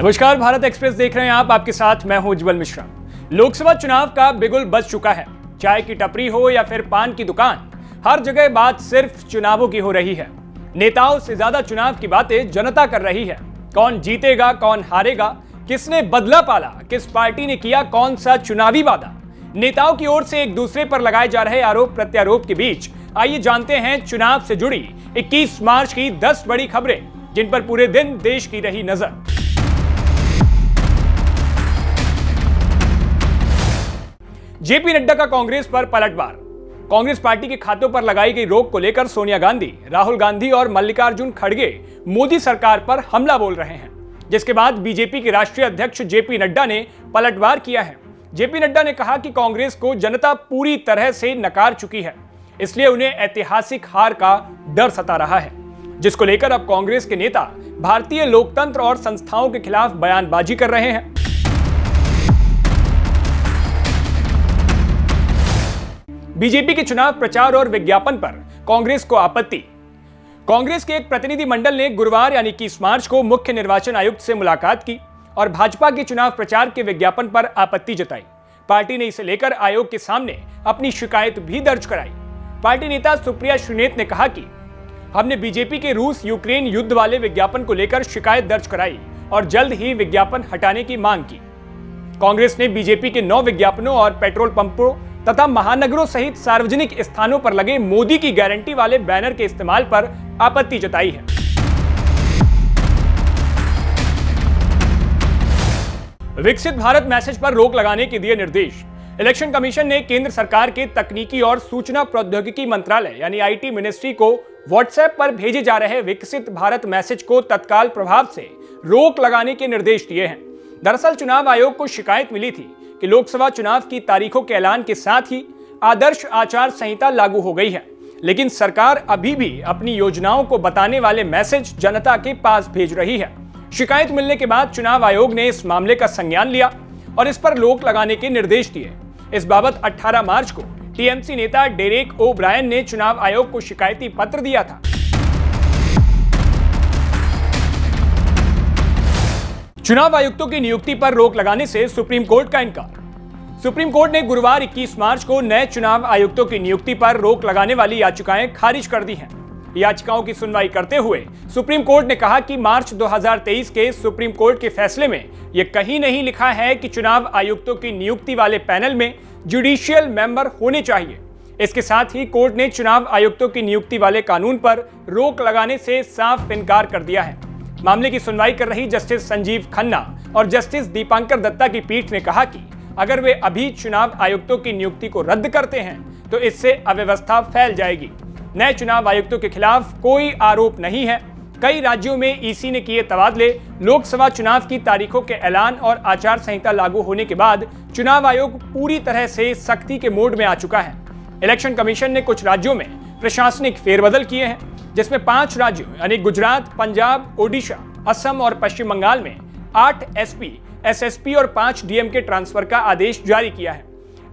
नमस्कार, भारत एक्सप्रेस देख रहे हैं आप। आपके साथ मैं हूं उज्जवल मिश्रा। लोकसभा चुनाव का बिगुल बज चुका है। चाय की टपरी हो या फिर पान की दुकान, हर जगह बात सिर्फ चुनावों की हो रही है। नेताओं से ज्यादा चुनाव की बातें जनता कर रही है। कौन जीतेगा, कौन हारेगा, किसने बदला पाला, किस पार्टी ने किया कौन सा चुनावी वादा। नेताओं की ओर से एक दूसरे पर लगाए जा रहे आरोप प्रत्यारोप के बीच आइए जानते हैं चुनाव से जुड़ी 21 मार्च की 10 बड़ी खबरें, जिन पर पूरे दिन देश की रही नजर। जेपी नड्डा का कांग्रेस पर पलटवार। कांग्रेस पार्टी के खातों पर लगाई गई रोक को लेकर सोनिया गांधी, राहुल गांधी और मल्लिकार्जुन खड़गे मोदी सरकार पर हमला बोल रहे हैं, जिसके बाद बीजेपी के राष्ट्रीय अध्यक्ष जेपी नड्डा ने पलटवार किया है। जेपी नड्डा ने कहा कि कांग्रेस को जनता पूरी तरह से नकार चुकी है, इसलिए उन्हें ऐतिहासिक हार का डर सता रहा है, जिसको लेकर अब कांग्रेस के नेता भारतीय लोकतंत्र और संस्थाओं के खिलाफ बयानबाजी कर रहे हैं। बीजेपी के चुनाव प्रचार और विज्ञापन पर कांग्रेस को आपत्ति। कांग्रेस के एक प्रतिनिधि मंडल ने गुरुवार यानी 21 मार्च को मुख्य निर्वाचन आयुक्त से मुलाकात की और भाजपा के चुनाव प्रचार के विज्ञापन पर आपत्ति जताई। पार्टी ने इसे लेकर आयोग के सामने अपनी शिकायत भी दर्ज कराई। पार्टी नेता सुप्रिया श्रीनेत ने कहा कि हमने बीजेपी के रूस यूक्रेन युद्ध वाले विज्ञापन को लेकर शिकायत दर्ज कराई और जल्द ही विज्ञापन हटाने की मांग की। कांग्रेस ने बीजेपी के 9 विज्ञापनों और पेट्रोल पंपों तथा महानगरों सहित सार्वजनिक स्थानों पर लगे मोदी की गारंटी वाले बैनर के इस्तेमाल पर आपत्ति जताई है। विकसित भारत मैसेज पर रोक लगाने के दिए निर्देश। इलेक्शन कमीशन ने केंद्र सरकार के तकनीकी और सूचना प्रौद्योगिकी मंत्रालय यानी आईटी मिनिस्ट्री को व्हाट्सएप पर भेजे जा रहे विकसित भारत मैसेज को तत्काल प्रभाव से रोक लगाने के निर्देश दिए हैं। दरअसल चुनाव आयोग को शिकायत मिली थी कि लोकसभा चुनाव की तारीखों के ऐलान के साथ ही आदर्श आचार संहिता लागू हो गई है, लेकिन सरकार अभी भी अपनी योजनाओं को बताने वाले मैसेज जनता के पास भेज रही है। शिकायत मिलने के बाद चुनाव आयोग ने इस मामले का संज्ञान लिया और इस पर रोक लगाने के निर्देश दिए। इस बाबत 18 मार्च को टीएमसी नेता डेरेक ओ ब्रायन ने चुनाव आयोग को शिकायती पत्र दिया था। चुनाव आयुक्तों की नियुक्ति पर रोक लगाने से सुप्रीम कोर्ट का इनकार। सुप्रीम कोर्ट ने गुरुवार 21 मार्च को नए चुनाव आयुक्तों की नियुक्ति पर रोक लगाने वाली याचिकाएं खारिज कर दी हैं। याचिकाओं की सुनवाई करते हुए सुप्रीम कोर्ट ने कहा कि मार्च 2023 के सुप्रीम कोर्ट के फैसले में यह कहीं नहीं लिखा है कि चुनाव आयुक्तों की नियुक्ति वाले पैनल में जुडिशियल मेंबर होने चाहिए। इसके साथ ही कोर्ट ने चुनाव आयुक्तों की नियुक्ति वाले कानून पर रोक लगाने से साफ इनकार कर दिया है। मामले की सुनवाई कर रही जस्टिस संजीव खन्ना और जस्टिस दीपांकर दत्ता की पीठ ने कहा कि अगर वे अभी चुनाव आयुक्तों की नियुक्ति को रद्द करते हैं तो इससे अव्यवस्था फैल जाएगी। नए चुनाव आयुक्तों के खिलाफ कोई आरोप नहीं है। कई राज्यों में ईसी ने किए तबादले। लोकसभा चुनाव की तारीखों के ऐलान और आचार संहिता लागू होने के बाद चुनाव आयोग पूरी तरह से सख्ती के मोड में आ चुका है। इलेक्शन कमीशन ने कुछ राज्यों में प्रशासनिक फेरबदल किए हैं, जिसमें 5 राज्यों यानी गुजरात, पंजाब, ओडिशा, असम और पश्चिम बंगाल में 8 एसपी, एसएसपी और 5 डीएम के ट्रांसफर का आदेश जारी किया है।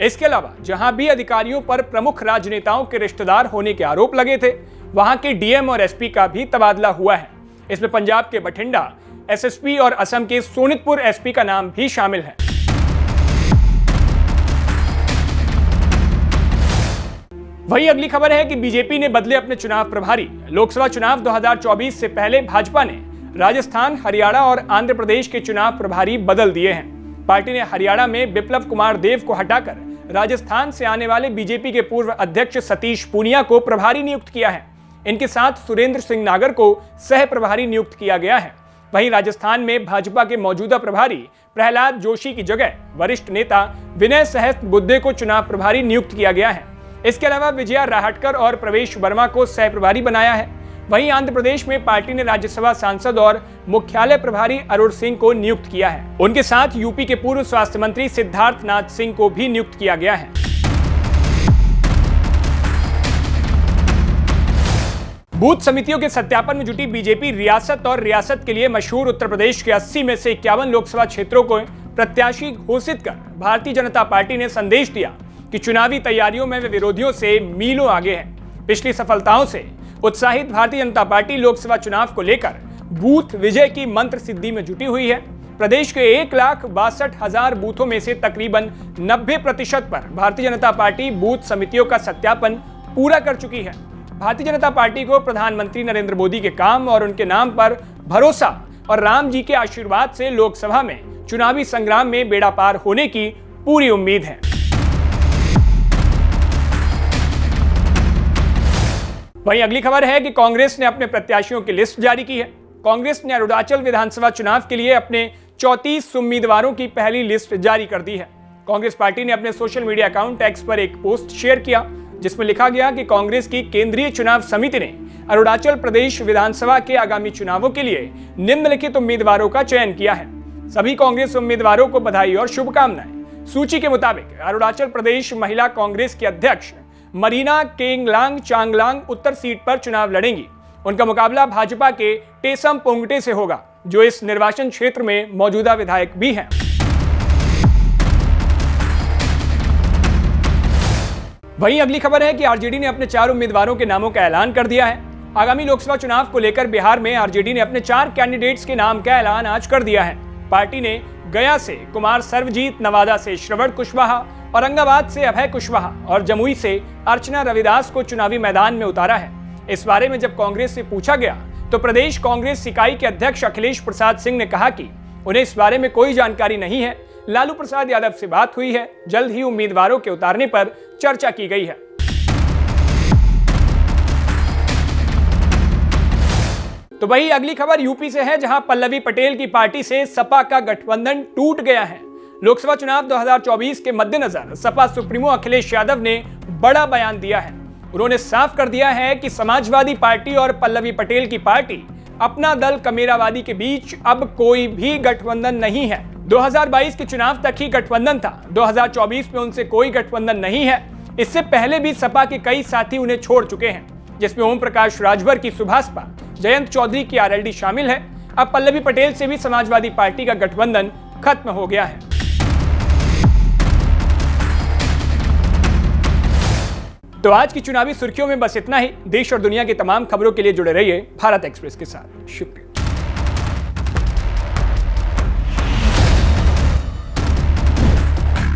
इसके अलावा जहां भी अधिकारियों पर प्रमुख राजनेताओं के रिश्तेदार होने के आरोप लगे थे, वहां के डीएम और एसपी का भी तबादला हुआ है। इसमें पंजाब के बठिंडा एसएसपी और असम के सोनितपुर एसपी का नाम भी शामिल है। वहीं अगली खबर है कि बीजेपी ने बदले अपने चुनाव प्रभारी। लोकसभा चुनाव 2024 से पहले भाजपा ने राजस्थान, हरियाणा और आंध्र प्रदेश के चुनाव प्रभारी बदल दिए हैं। पार्टी ने हरियाणा में बिप्लब कुमार देव को हटाकर राजस्थान से आने वाले बीजेपी के पूर्व अध्यक्ष सतीश पूनिया को प्रभारी नियुक्त किया है। इनके साथ सुरेंद्र सिंह नागर को सह प्रभारी नियुक्त किया गया है। वहीं राजस्थान में भाजपा के मौजूदा प्रभारी प्रहलाद जोशी की जगह वरिष्ठ नेता विनय सहस्त्रबुद्धे को चुनाव प्रभारी नियुक्त किया गया है। इसके अलावा विजया राहटकर और प्रवेश वर्मा को सह प्रभारी बनाया है। वहीं आंध्र प्रदेश में पार्टी ने राज्यसभा सांसद और मुख्यालय प्रभारी अरुण सिंह को नियुक्त किया है। उनके साथ यूपी के पूर्व स्वास्थ्य मंत्री सिद्धार्थ नाथ सिंह को भी नियुक्त किया गया है। बूथ समितियों के सत्यापन में जुटी बीजेपी रियासत और रियासत के लिए मशहूर उत्तर प्रदेश के 80 में से 51 लोकसभा क्षेत्रों को प्रत्याशी घोषित कर भारतीय जनता पार्टी ने संदेश दिया कि चुनावी तैयारियों में वे विरोधियों से मीलों आगे हैं। पिछली सफलताओं से उत्साहित भारतीय जनता पार्टी लोकसभा चुनाव को लेकर बूथ विजय की मंत्र सिद्धि में जुटी हुई है। प्रदेश के 1,62,000 बूथों में से तकरीबन 90% पर भारतीय जनता पार्टी बूथ समितियों का सत्यापन पूरा कर चुकी है। भारतीय जनता पार्टी को प्रधानमंत्री नरेंद्र मोदी के काम और उनके नाम पर भरोसा और राम जी के आशीर्वाद से लोकसभा में चुनावी संग्राम में बेड़ा पार होने की पूरी उम्मीद है। वहीं अगली खबर है कि कांग्रेस ने अपने प्रत्याशियों की लिस्ट जारी की है। कांग्रेस ने अरुणाचल विधानसभा चुनाव के लिए अपने 34 उम्मीदवारों की पहली लिस्ट जारी कर दी है। कांग्रेस पार्टी ने अपने सोशल मीडिया अकाउंट एक्स पर एक पोस्ट शेयर किया, जिसमें लिखा गया कि कांग्रेस की केंद्रीय चुनाव समिति ने अरुणाचल प्रदेश विधानसभा के आगामी चुनावों के लिए निम्नलिखित उम्मीदवारों का चयन किया है। सभी कांग्रेस उम्मीदवारों को बधाई और शुभकामनाएं। सूची के मुताबिक अरुणाचल प्रदेश महिला कांग्रेस की अध्यक्ष मरीना केंगलांग चांगलांग उत्तर सीट पर चुनाव लड़ेंगी। उनका मुकाबला भाजपा के टेसम पोंगटे से होगा, जो इस निर्वाचन क्षेत्र में मौजूदा विधायक भी हैं। वहीं अगली खबर है कि आरजेडी ने अपने 4 उम्मीदवारों के नामों का ऐलान कर दिया है। आगामी लोकसभा चुनाव को लेकर बिहार में आरजेडी ने अपने 4 कैंडिडेट्स के नाम का ऐलान आज कर दिया है। पार्टी ने गया से कुमार सर्वजीत, नवादा से श्रवण कुशवाहा, औरंगाबाद से अभय कुशवाहा और जमुई से अर्चना रविदास को चुनावी मैदान में उतारा है। इस बारे में जब कांग्रेस से पूछा गया तो प्रदेश कांग्रेस इकाई के अध्यक्ष अखिलेश प्रसाद सिंह ने कहा कि उन्हें इस बारे में कोई जानकारी नहीं है। लालू प्रसाद यादव से बात हुई है, जल्द ही उम्मीदवारों के उतारने पर चर्चा की गई है। तो वही अगली खबर यूपी से है, जहां पल्लवी पटेल की पार्टी से सपा का गठबंधन टूट गया है। लोकसभा चुनाव 2024 के मद्देनजर सपा सुप्रीमो अखिलेश यादव ने बड़ा बयान दिया है। उन्होंने साफ कर दिया है कि समाजवादी पार्टी और पल्लवी पटेल की पार्टी अपना दल कमेरावादी के बीच अब कोई भी गठबंधन नहीं है। 2022 के चुनाव तक ही गठबंधन था, 2024 में उनसे कोई गठबंधन नहीं है। इससे पहले भी सपा के कई साथी उन्हें छोड़ चुके हैं, जिसमें ओम प्रकाश राजभर की सुभाषपा, जयंत चौधरी की आरएलडी शामिल है। अब पल्लवी पटेल से भी समाजवादी पार्टी का गठबंधन खत्म हो गया है। तो आज की चुनावी सुर्खियों में बस इतना ही। देश और दुनिया की तमाम खबरों के लिए जुड़े रहिए भारत एक्सप्रेस के साथ। शुक्रिया।